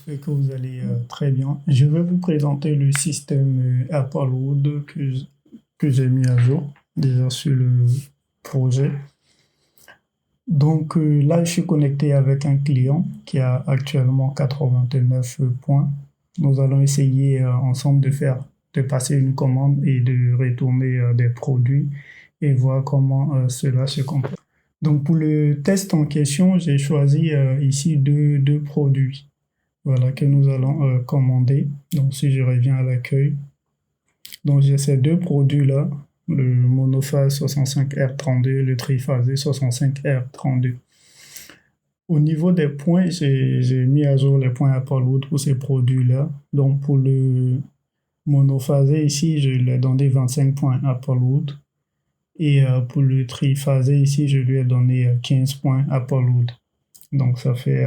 j'espère que vous allez très bien. Je vais vous présenter le système Applewood que j'ai mis à jour déjà sur le projet. Donc là, je suis connecté avec un client qui a actuellement 89 points. Nous allons essayer ensemble de passer une commande et de retourner des produits et voir comment cela se comporte. Donc pour le test en question, j'ai choisi ici deux produits. Voilà, que nous allons commander. Donc, si je reviens à l'accueil, donc j'ai ces deux produits-là, le monophase 65R32 et le triphasé 65R32. Au niveau des points, j'ai mis à jour les points Applewood pour ces produits-là. Donc, pour le monophasé ici, je lui ai donné 25 points Applewood. Et pour le triphasé ici, je lui ai donné 15 points Applewood. Donc, ça fait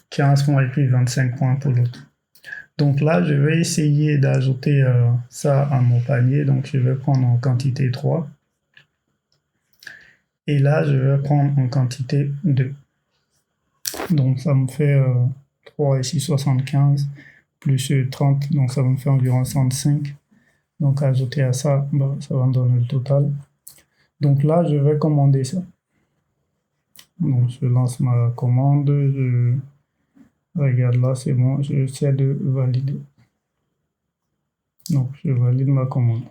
15 points et puis 25 points pour l'autre. Donc là, je vais essayer d'ajouter ça à mon panier. Donc, je vais prendre en quantité 3. Et là, je vais prendre en quantité 2. Donc, ça me fait 3 ici, 75, plus 30. Donc, ça me fait environ 65. Donc, ajouter à ça, ça va me donner le total. Donc là, je vais commander ça. Donc, je lance ma commande. Regarde là, c'est bon. J'essaie de valider. Donc, je valide ma commande.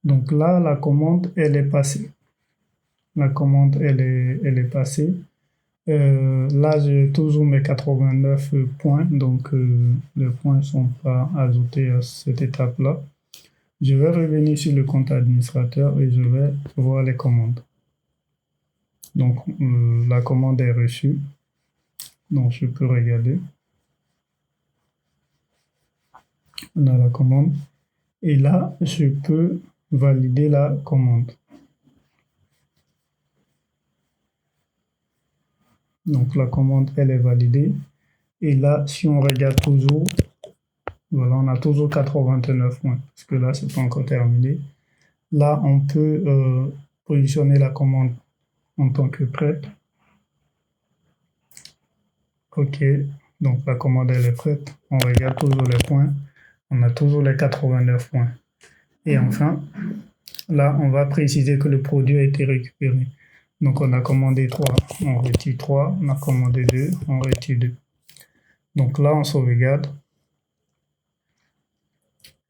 Donc là, la commande, elle est passée. La commande, elle est passée. Là, j'ai toujours mes 89 points, donc les points ne sont pas ajoutés à cette étape-là. Je vais revenir sur le compte administrateur et je vais voir les commandes. Donc, la commande est reçue. Donc, je peux regarder. On a la commande. Et là, je peux valider la commande. Donc, la commande, elle est validée. Et là, si on regarde toujours, voilà, on a toujours 89 points, parce que là, c'est pas encore terminé. Là, on peut positionner la commande en tant que prête. OK, donc la commande, elle est prête. On regarde toujours les points. On a toujours les 89 points. Et enfin, là, on va préciser que le produit a été récupéré. Donc, on a commandé 3, on retire 3. On a commandé 2, on retire 2. Donc là, on sauvegarde.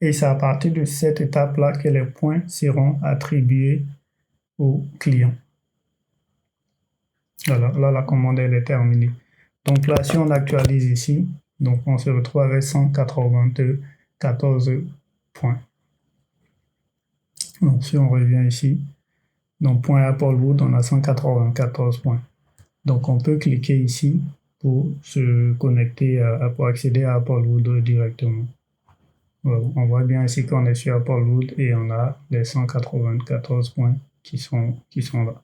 Et c'est à partir de cette étape-là que les points seront attribués au client. Voilà, là, la commande, elle est terminée. Donc là, si on actualise ici, donc on se retrouve avec 194 points. Donc si on revient ici, donc point Applewood, on a 194 points. Donc on peut cliquer ici pour se connecter, pour accéder à Applewood directement. Voilà, on voit bien ici qu'on est sur Applewood et on a les 194 points qui sont là.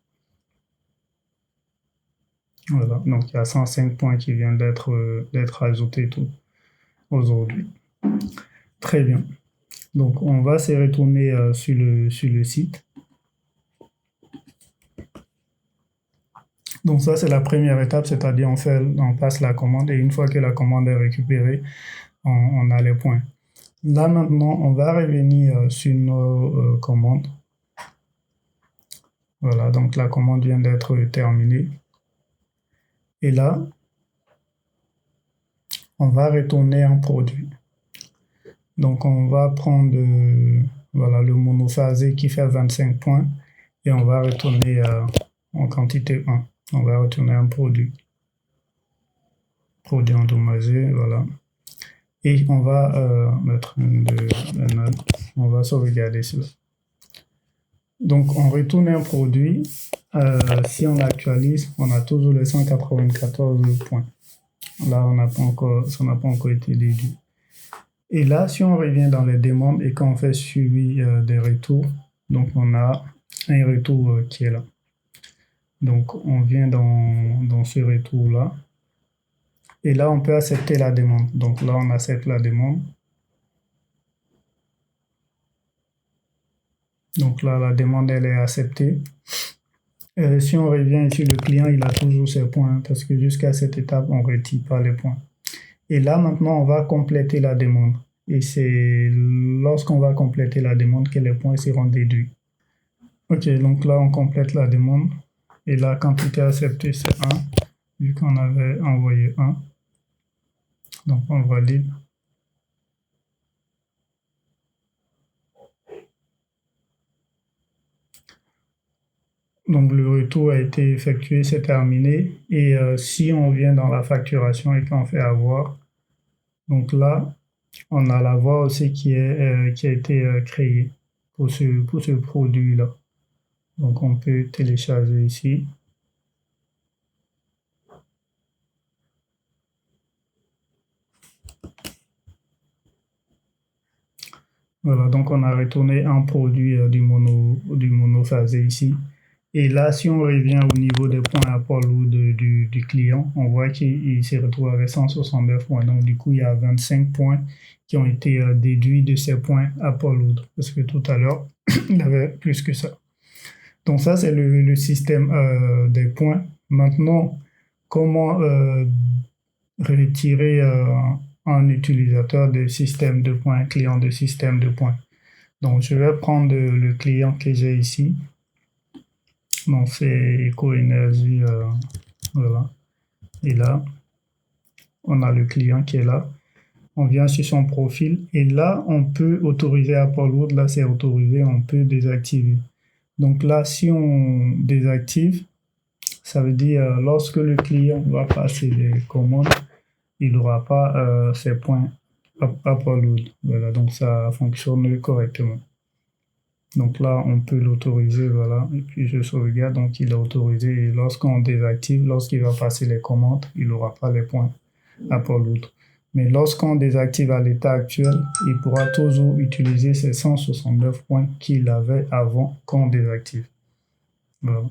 Voilà, donc il y a 105 points qui viennent d'être ajoutés aujourd'hui. Très bien. Donc on va se retourner sur le site. Donc ça, c'est la première étape, c'est-à-dire on passe la commande et une fois que la commande est récupérée, on a les points. Là maintenant, on va revenir sur nos commandes. Voilà, donc la commande vient d'être terminée. Et là, on va retourner un produit. Donc on va prendre voilà, le monophasé qui fait 25 points et on va retourner en quantité 1. On va retourner un produit. Produit endommagé, voilà. Et on va mettre une note. On va sauvegarder cela. Donc on retourne un produit. Si on actualise, on a toujours les 194 points. Là, ça n'a pas encore été déduit. Et là, si on revient dans les demandes et qu'on fait suivi des retours, donc on a un retour qui est là. Donc on vient dans ce retour-là. Et là, on peut accepter la demande. Donc là, on accepte la demande. Donc là, la demande, elle est acceptée. Si on revient ici, le client, il a toujours ses points parce que jusqu'à cette étape, on ne retire pas les points. Et là, maintenant, on va compléter la demande. Et c'est lorsqu'on va compléter la demande que les points seront déduits. OK, donc là, on complète la demande. Et la quantité acceptée, c'est 1, vu qu'on avait envoyé 1. Donc, on valide. Donc, le retour a été effectué, c'est terminé. Et si on vient dans la facturation et qu'on fait avoir, donc là, on a l'avoir aussi qui a été créé pour ce produit-là. Donc, on peut télécharger ici. Voilà, donc on a retourné un produit du monophasé ici. Et là, si on revient au niveau des points apport lourd du client, on voit qu'il s'est retrouvé avec 169 points. Donc, du coup, il y a 25 points qui ont été déduits de ces points apport lourd. Parce que tout à l'heure, il avait plus que ça. Donc, ça, c'est le système des points. Maintenant, comment retirer un utilisateur de système de points, client de système de points? Donc, je vais prendre le client que j'ai ici. Donc, c'est Eco-Énergie, voilà. Et là, on a le client qui est là. On vient sur son profil et là, on peut autoriser apport lourd. Là, c'est autorisé, on peut désactiver. Donc là, si on désactive, ça veut dire lorsque le client va passer les commandes, il n'aura pas ses points apport lourd. Voilà, donc ça fonctionne correctement. Donc là, on peut l'autoriser, voilà, et puis je sauvegarde, donc il est autorisé. Et lorsqu'on désactive, lorsqu'il va passer les commandes, il n'aura pas les points apport lourd. Mais lorsqu'on désactive à l'état actuel, il pourra toujours utiliser ces 169 points qu'il avait avant qu'on désactive. Voilà.